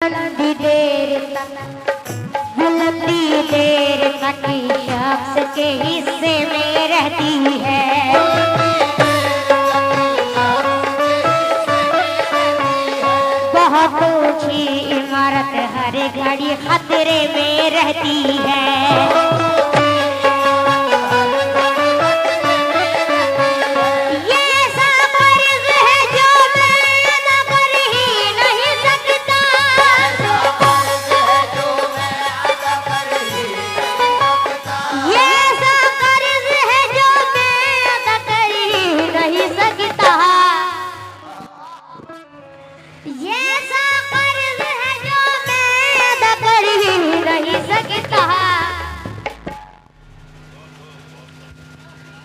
बुलंदी देर तक शख्स के हिस्से में रहती है। बहुत ऊंची इमारत हर घड़ी खतरे में रहती है।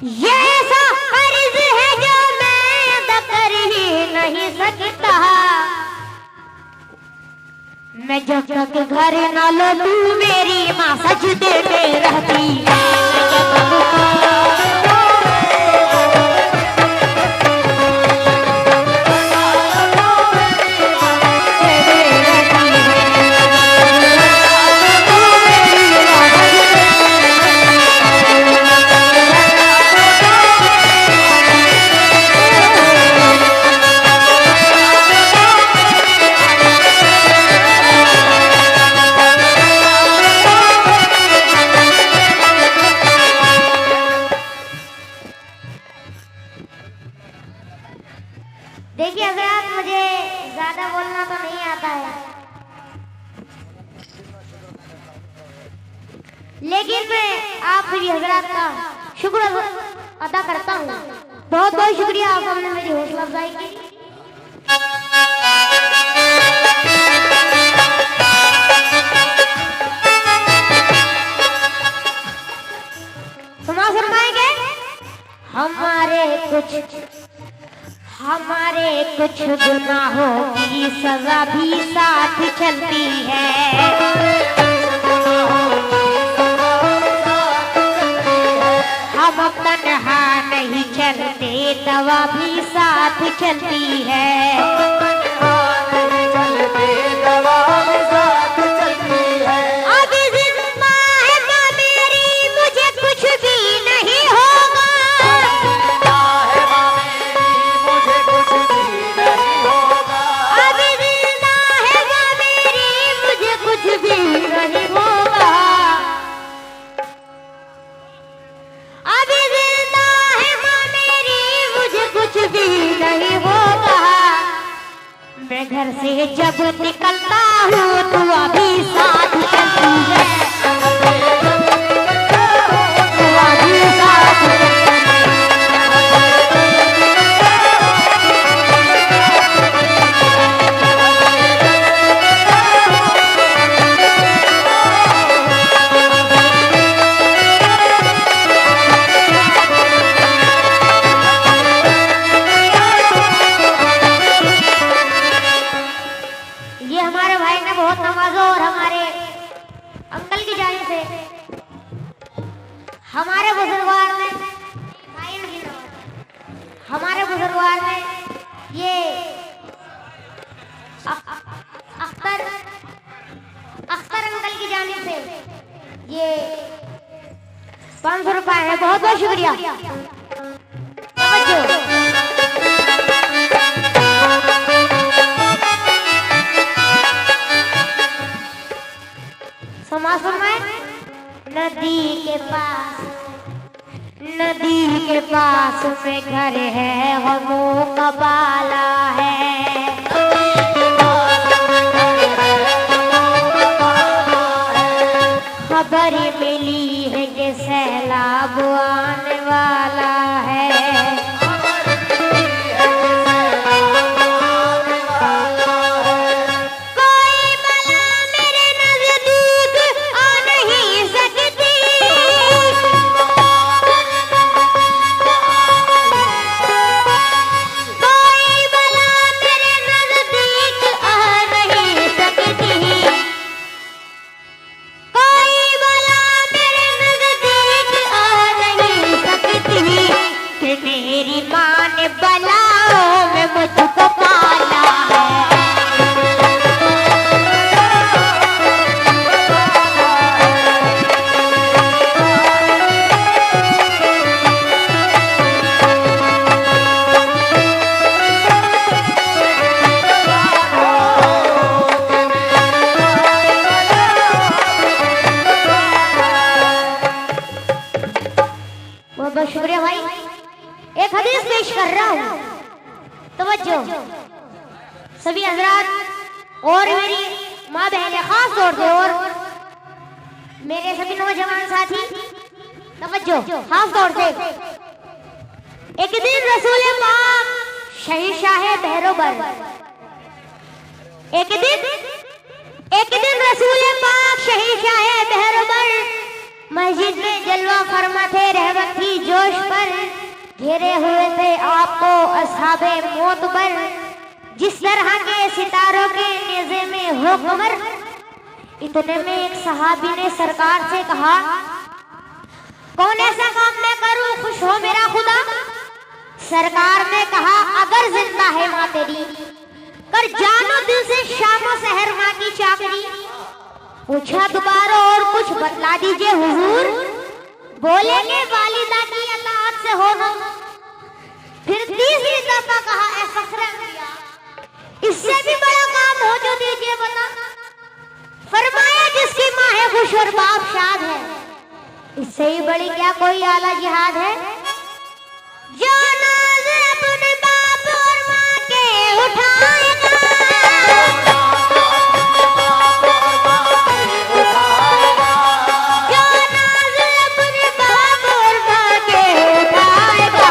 ये ऐसा कर्ज है जो मैं अदा कर ही नहीं सकता। मैं जब तक घर न लो तू मेरी माँ सजदे में रहती है। देखिए हज़रात, मुझे ज्यादा बोलना तो नहीं आता है, लेकिन मैं आप मेरी हज़रात का शुक्र अदा करता हूँ। बहुत बहुत शुक्रिया, आप हमने मेरी हौसला अफजाई की। सुना फरमाएंगे हमारे कुछ गुनाहों की सजा भी साथ चलती है। हम तन्हा नहीं चलते, दवा भी साथ चलती है। मैं घर से जब निकलता हूँ तो अभी साथ चलती है। तो अभी साथ हमारे बुजुर्गवार ने ये अख्तर अंकल की जानिब से ये 500 रुपए है। बहुत बहुत शुक्रिया। समाज फरमाए, नदी के पास में घर है, गमों का बाला है। खबर मिली है कि सैलाब आने वाला है। तवज्जो सभी हजरात और मेरी माँ बहनें खास तौर से और मेरे सभी नौजवान साथी तवज्जो खास तौर से। एक दिन रसूल पाक शहंशाह बहरोबर एक दिन रसूल पाक शहंशाह बहरोबर मस्जिद में जलवा फरमाते रहमत की जोश पर घेरे हुए थे आपको असहाबे मौत पर। जिस तरह के सितारों के नेज़े में हो कमर। इतने में एक सहाबी ने सरकार से कहा, कौन ऐसा काम मैं करूं खुश हो मेरा खुदा। सरकार ने कहा, अगर जिंदा है माँ तेरी कर जानो दिल से शामो सहर माँ की चाकरी। पूछा दोबारा और कुछ बतला दीजिए हुजूर। बोलेंगे वालिदा की अताअत से हो ना। फिर तीसरी दफा कहा, ऐ फखरे अंबिया इससे भी बड़ा काम हो जो दीजिए बता। फरमाया जिसकी माँ है खुश और बाप शाद है, इससे ही बड़ी क्या कोई आला जिहाद है। जो नाज़ अपने बाप और माँ के उठाएगा, जो नाज़ अपने बाप और माँ के उठाएगा,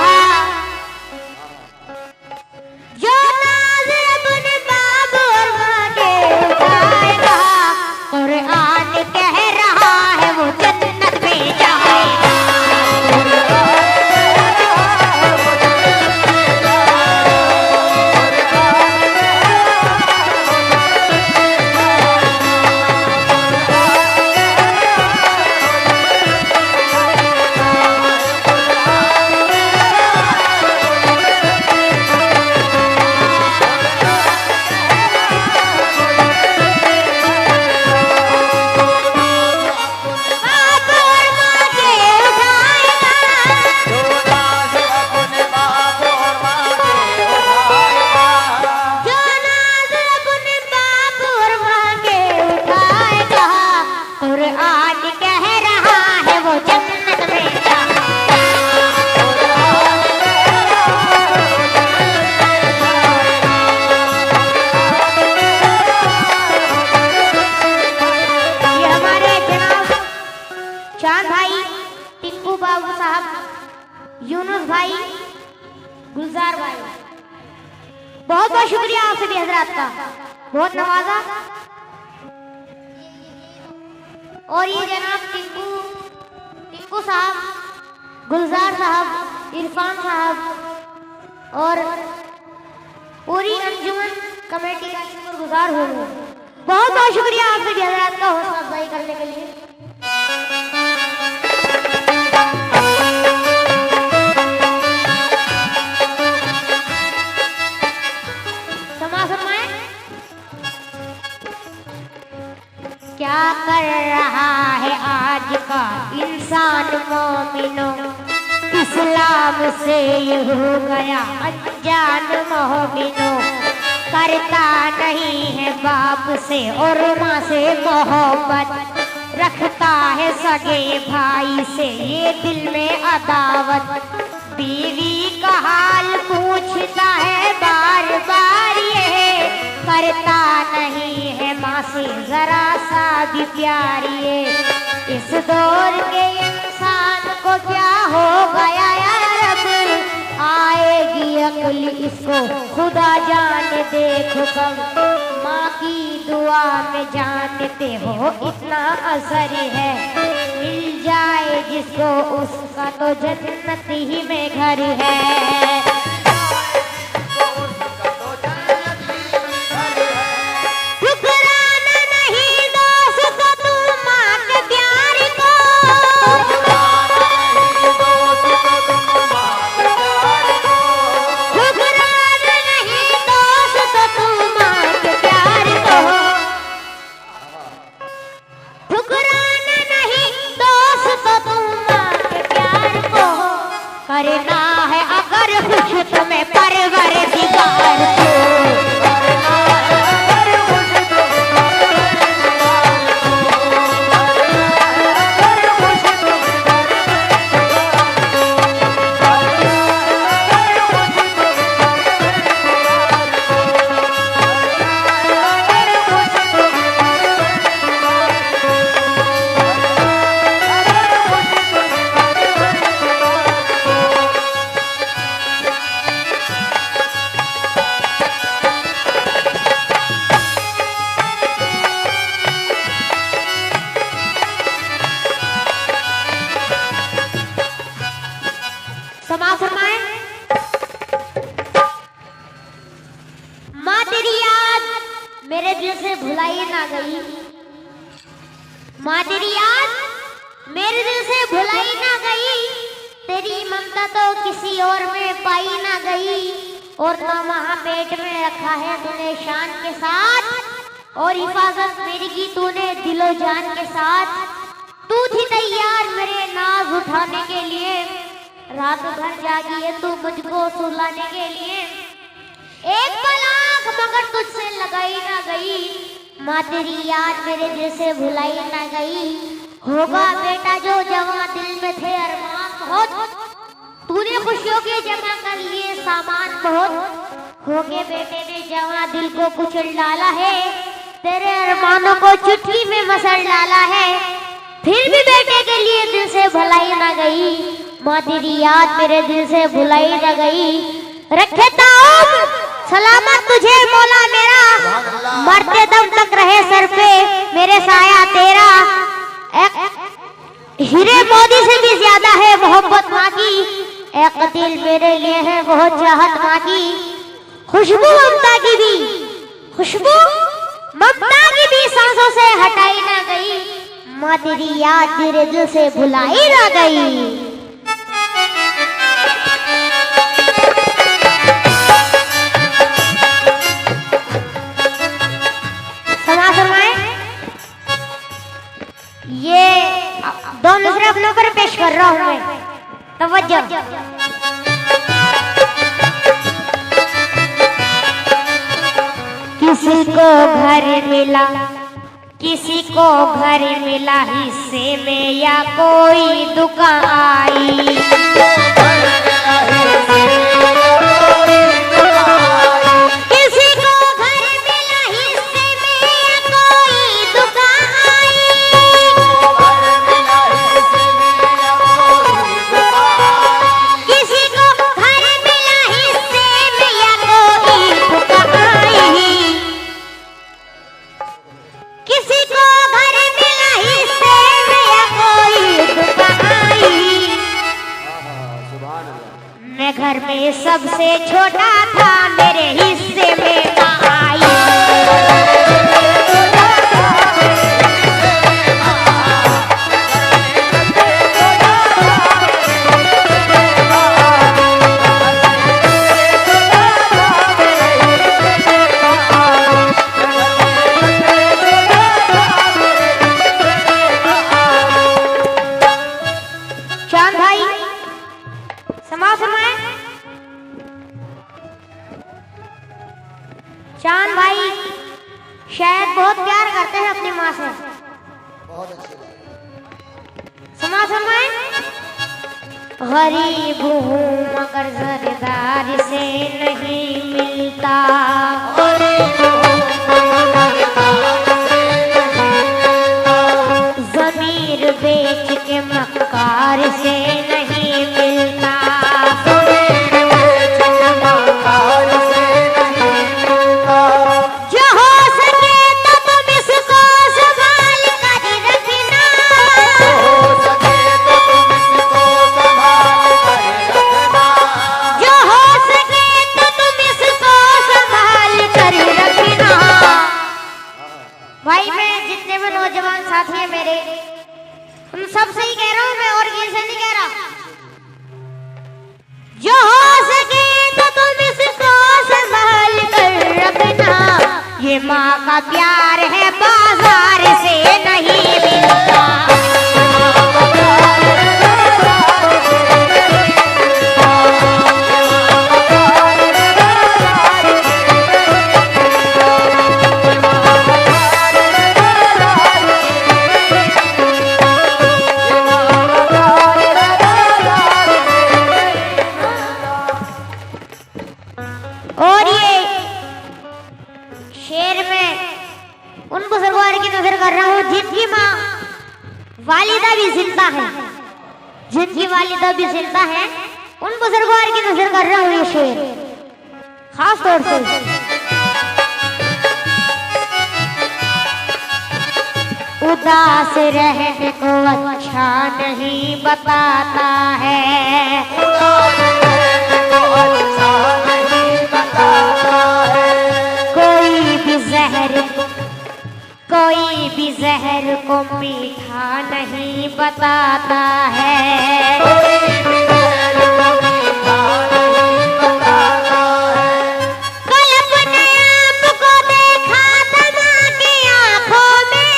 जो नाज़ अपने बाप और माँ के उठाएगा, कुरान कह रहा है वो जन्नत में जाएगा। चांद भाई, टिंकू बाबू साहब, यूनुस भाई, गुलजार भाई, बहुत बहुत शुक्रिया आप सभी हजरात का, बहुत नवाजा। और ये जनाब टिंकू साहब, गुलजार साहब, इरफान साहब और पूरी अंजुमन कमेटी का शुक्रगुजार हूँ। बहुत बहुत शुक्रिया आप सभी हजरात का हौसला अफजाई करने के लिए। क्या कर रहा है आज का इंसान मोमिनो, इस्लाम से ये हो गया अनजान मोमिनो। करता नहीं है बाप से और माँ से मोहब्बत, रखता है सगे भाई से ये दिल में अदावत। बीवी का हाल पूछता है बार बार ये, करता नहीं है माँ से जरा सा भी प्यार ये। इस दौर के इंसान को क्या हो गया यार, आएगी अक्ल इसको खुदा जाने देख कब। माँ की दुआ में जानते हो इतना असर है, मिल जाए जिसको उसका तो जन्नत ही में घर है। करना है अगर खुश तुम्हें परवरदिगार को, माँ तेरी याद मेरे दिल से भुलाई ना गई, तेरी ममता तो किसी और में पाई ना गई, और ना वहाँ पेट में रखा है तूने शान के साथ, और हिफाजत मेरी की तूने दिलो जान के साथ। तू थी तैयार मेरे नाज उठाने के लिए, रात भर जागी है तू मुझको सुलाने के लिए, एक पल आँख मगर तुझसे लगाई ना गई, माँ तेरी याद मेरे दिल से भुलाई ना गई। होगा बेटा जो जवां दिल में थे अरमान बहुत, तूने खुशियों के जमा कर लिए सामान बहुत, हो गए बेटे ने जवां दिल को कुचल डाला है, तेरे अरमानों को चुटकी में मसल डाला है, फिर भी बेटे के लिए दिल से भुलाई ना गई, माँ तेरी याद मेरे दिल से भुलाई ना गई। रखे ताऊब सलामत तुझे मौला मेरा, मरते दम तक रहे सर पे मेरे साया तेरा, हीरे मोदी से भी ज्यादा है मोहब्बत माँ की, एक दिल मेरे लिए है बहुत चाहत माँ की, खुशबू ममता की भी, खुशबू ममता की भी सांसों से हटाई ना गई, माँ तेरी याद तेरे दिल से भुलाई ना गई। ये दो मिसरे अपनों पर पेश कर रहा हूं मैं, तवज्जो। किसी को घर मिला, किसी को घर मिला हिस्से में या कोई दुकान आई, घर में सबसे छोटा था मेरे हिस्से में आई, चांद भाई समाज में चांद भाई शायद बहुत प्यार करते हैं अपनी माँ से, बहुत अच्छे समाज में गरीब हूँ मगर जरदार से नहीं मिलता, ज़मीर बेच के मक्कार से नहीं मिलता, साथी है मेरे, उन सबसे ही कह रहा हूं मैं, और किसी से नहीं कह रहा, जो हो सके तो तुम इसको संभाल कर रखना, ये माँ का प्यार है बाजार से नहीं मिलता। और ये शेर में उन बुजुर्गों की नजर कर रहा हूँ जिनकी माँ वालिदा भी जिंदा है, जिनकी वालिदा भी जिंदा है, उन बुजुर्गों की नजर कर रहा हूँ ये शेर खास तौर से। उदास रहने को अच्छा नहीं बताता है, कोई भी जहर कोई भी जहर को मीठा नहीं बताता है। कोई भी जहर को मीठा नहीं बताता है। कल अपने आप को देखा समा की आंखों में,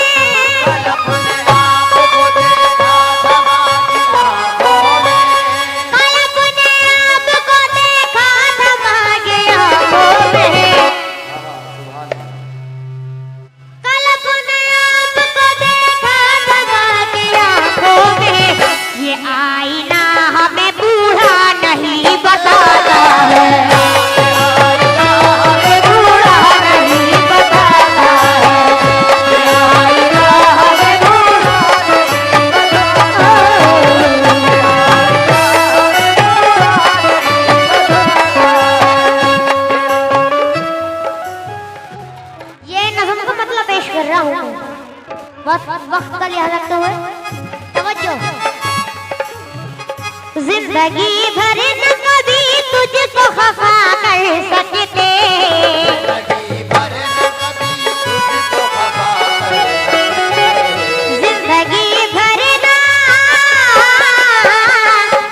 कल अपने आप को देखा समा की आंखों में, कल अपने आप को देखा समा की आंखों में, कल अपने आप को देखा समा की आंखों में। ये आईना हमें बूढ़ा नहीं बताता है, आईना हमें बूढ़ा नहीं बताता है, आईना हमें बूढ़ा नहीं बताता। ये नज़्म का मतलब पेश कर रहा हूँ, वक्त का लिहाज रखते हुए तवज्जो। जिंदगी भर न कभी तुझको खफा कर सकते, जिंदगी भर न कभी तुझको खफा कर सकते, जिंदगी भर न,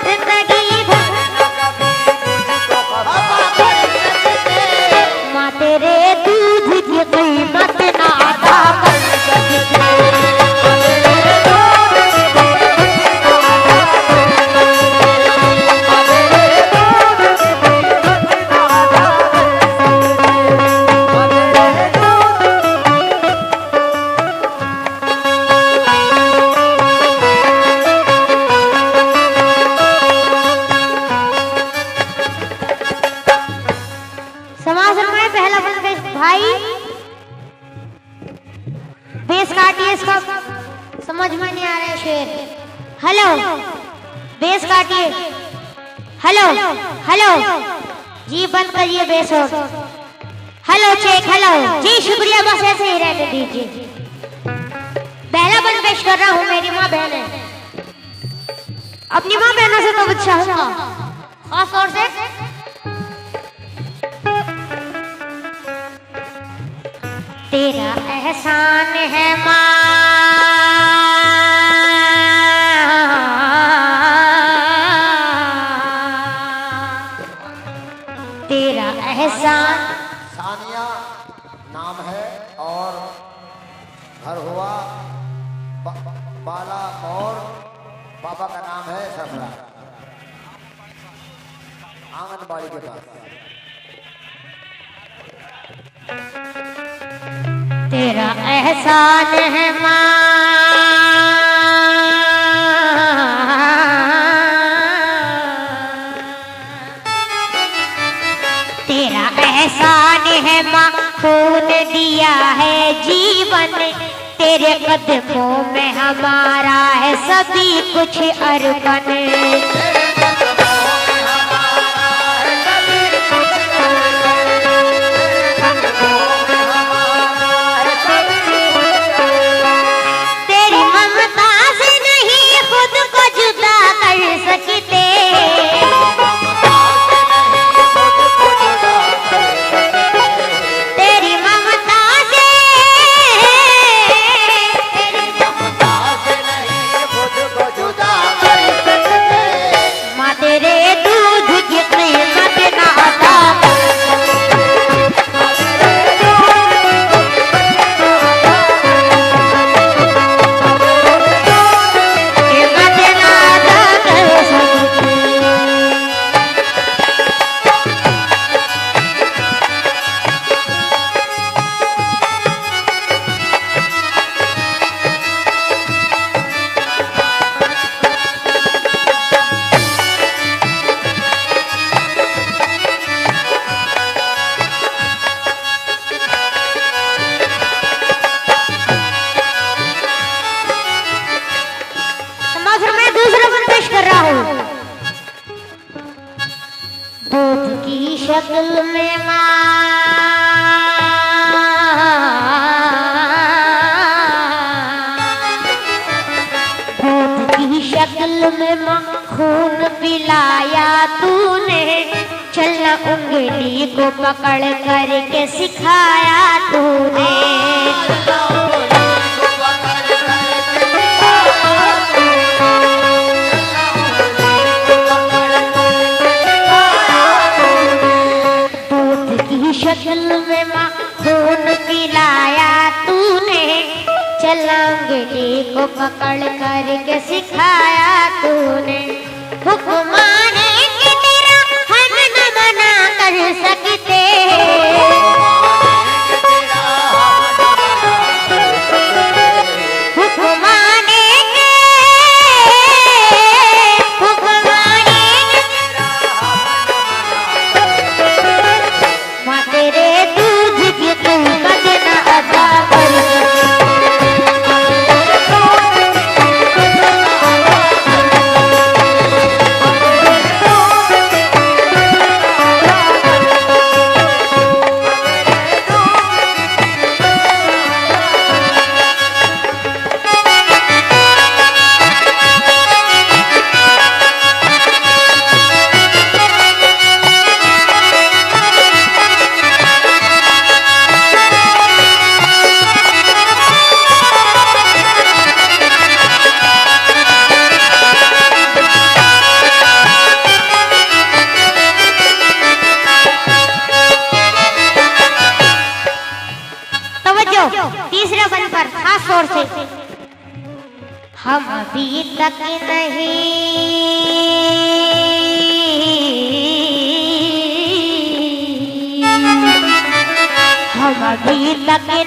जिंदगी भर न कभी तुझको खफा कर सकते। माँ तेरे दूध की कीमत ना अदा कर सकते, समाज में पहला बंद भाई बेस काटिए, इसका समझ में नहीं आ रहा है शेर। हेलो बेस काटिए, हेलो हेलो जी बंद करिए बेस हो। हेलो चेक, हेलो जी शुक्रिया, बस ऐसे ही रहने दीजिए। पहला बंद पेश कर रहा हूँ, मेरी माँ बहन है, अपनी माँ बहनों से तो चाहूंगा खास तौर से तेरा एहसान है माँ, तेरा एहसान। सानिया नाम है और घर हुआ बाला और पापा का नाम है सफरा, आंगनबाड़ी के पास। तेरा एहसान है माँ, तेरा एहसान है माँ, खून दिया है जीवन, तेरे कदमों में हमारा है सभी कुछ अर्पण। शक्ल में दूध की शक्ल में खून पिलाया तूने, चलना उंगली को पकड़ करके सिखाया तूने। लांगड़ी को पकड़ करके सिखाया तूने, हुक्म माने कि तेरा हम न मना कर सकते। हुक्म मानेंगे, हुक्म मानेंगे, माँ तेरे दूध की कीमत न अदा कर तीसरे बन पर खास तौर से हम अभी तक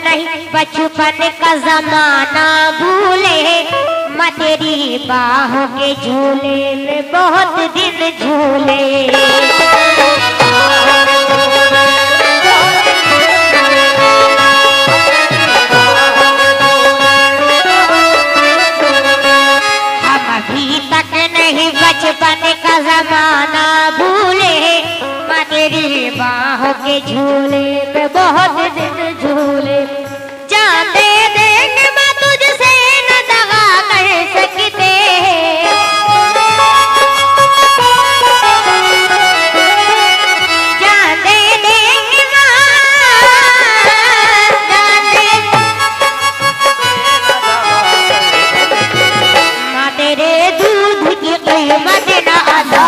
नहीं बचपन का जमाना भूले, मैं तेरी बाहों के झूले में बहुत दिन झूले। बचपन का जमाना भूले, मैं तेरी बाहों के झूले में बहुत दिन झूले। जान दे देंगे मैं तुझसे न दगा कर सकते, जान दे देंगे माँ तेरे दूध की कीमत न अदा।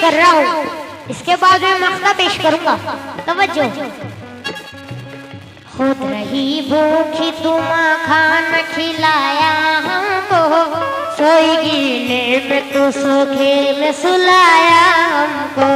कर रहा हूँ, इसके बाद मैं मक्ता पेश करूंगा। तवज्जो। खुद रही भूखी तुम खाना खिलाया हमको, सोई गीले में तो सूखे में सुलाया हमको।